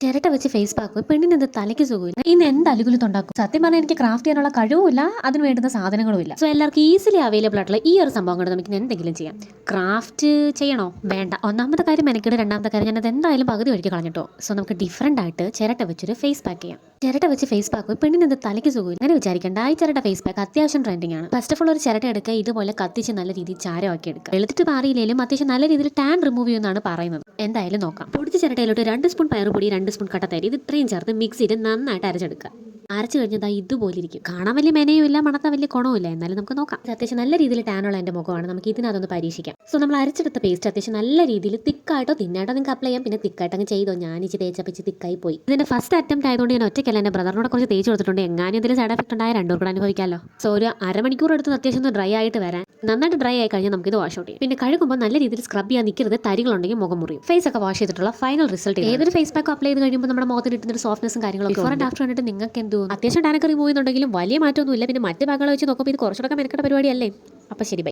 ചിരട്ട വെച്ച് face pack പെണ്ണിന് എന്ത് തലയ്ക്ക് സുഖമില്ല. ഇന്ന് എന്ത് അലുകുലത്തുണ്ടാക്കും? സത്യം പറഞ്ഞാൽ എനിക്ക് ക്രാഫ്റ്റ് ചെയ്യാനുള്ള കഴിവുമില്ല, അതിന് വേണ്ടുന്ന സാധനങ്ങളും ഇല്ല. സോ എല്ലാവർക്കും ഈസിലി അവൈലബിൾ ആയിട്ടുള്ള ഈ ഒരു സംഭവം കൊണ്ട് നമുക്ക് എന്തെങ്കിലും ചെയ്യാം. ക്രാഫ്റ്റ് ചെയ്യണോ? വേണ്ട. ഒന്നാമത്തെ കാര്യം മെനക്കെട്, രണ്ടാമത്തെ കാര്യം ഞാനത് എന്തായാലും പകുതി വഴിക്ക് കളഞ്ഞിട്ടോ. സോ നമുക്ക് ഡിഫറൻ്റ് ആയിട്ട് ചിരട്ട വെച്ചൊരു ഫേസ് പാക്ക് ചെയ്യാം. ചിരട്ട വെച്ച് ഫേസ് പാക്ക് പെണ്ണിന് എന്ത് തലയ്ക്ക് സുഖമില്ല. അങ്ങനെ വിചാരിക്കേണ്ട. ഈ ചിരട്ട ഫേസ് പാക്ക് അത്യാവശ്യം ട്രെൻഡിങ് ആണ്. ഫസ്റ്റ് ഓഫ് ഓൾ ഒരു ചിരട്ട എടുക്കുക, ഇതുപോലെ കത്തിച്ച് നല്ല രീതിയിൽ ചാരമാക്കി എടുക്കുക. വെളുത്തിട്ട് പാറിയില്ലെങ്കിലും അത്യാവശ്യം നല്ല രീതിയിൽ ടാൻ റിമൂവ് ചെയ്യുമെന്നാണ് പറയുന്നത്. എന്തായാലും നോക്കാം. പൊടിച്ച ചിരട്ടയിലോട്ട് 2 സ്പൂൺ പയറുപൊടി, 2 സ്പൂൺ കട്ടത്തരി, ഇത് ഇത്രയും ചേർത്ത് മിക്സിയിൽ നന്നായിട്ട് അരച്ചെടുക്കുക. അരച്ചു കഴിഞ്ഞാൽ ഇതുപോലെ ഇരിക്കും. കാണാൻ വലിയ മെനയും ഇല്ല, മണത്താൻ വലിയ കുണവും ഇല്ല. എന്നാലും നമുക്ക് നോക്കാം. അത്യാവശ്യം നല്ല രീതിയിൽ ടാനുള്ള എൻ്റെ മുഖമാണ്. നമുക്ക് ഇതിനകത്തൊന്ന് പരീക്ഷിക്കാം. സോ നമ്മൾ അരച്ചെടുത്ത പേസ്റ്റ് അത്യാവശ്യം നല്ല രീതിയിൽ തിക്കായിട്ടോ തിന്നായിട്ടോ നിങ്ങൾക്ക് അപ്ലൈ ചെയ്യാം. പിന്നെ തിക്കായിട്ട് അങ്ങ് ചെയ്തോ. ഞാൻ ഇച്ച് തേച്ചപ്പിച്ച് തിക്കായി പോയി. ഇതിന്റെ ഫസ്റ്റ് അറ്റംപ്റ്റ് ആയതുകൊണ്ട് ഞാൻ ഒറ്റയ്ക്കല്ല, എൻ്റെ ബ്രദറിനോട് കുറച്ച് തേച്ച് കൊടുത്തിട്ടുണ്ട്. എങ്ങാനും ഇതിൽ സൈഡ് എഫക്ട് ഉണ്ടായ രണ്ടും കൂടെ അനുഭവിക്കാമല്ലോ. സോ ഒരു അരമണിക്കൂർ എടുത്ത് അത്യാവശ്യം ഒന്ന് ഡ്രൈ ആയിട്ട് വരാൻ. നന്നായിട്ട് ഡ്രൈ ആയി കഴിഞ്ഞാൽ നമുക്ക് ഇത് വാഷ് ഔട്ട് ചെയ്യാം. പിന്നെ കഴുകുമ്പോൾ നല്ല രീതിയിൽ സ്ക്രബ് ചെയ്യാൻ നിൽക്കരുത്. തരികളുണ്ടെങ്കിൽ മുഖം മുറിയും. ഫേസ് ഒക്കെ വാഷ് ചെയ്തിട്ടുള്ള ഫൈനൽ റിസൾട്ട്. ഏതൊരു ഫേസ് പാക്ക് അപ്ലൈ ചെയ്ത് കഴിയുമ്പോൾ നമ്മുടെ മുഖത്തിന് കിട്ടുന്ന ഒരു സോഫ്റ്റ്നെസ്സും കാര്യങ്ങളൊക്കെ ബിഫോർ ആൻഡ് ആഫ്റ്റർ കണ്ടിട്ട് നിങ്ങൾക്ക് എന്ത് തോന്നും? അത്യാവശ്യം ടാനൊക്കെ റിമൂവ് ചെയ്യുന്നുണ്ടെങ്കിലും വലിയ മാറ്റമൊന്നുമില്ല. പിന്നെ മറ്റു ഭാഗങ്ങളെ വെച്ച് നോക്കുമ്പോൾ ഇത് കുറച്ചുകൂടെ മെനക്കെട്ട പരിപാടിയല്ലേ. അപ്പോൾ ശരി, ബൈ.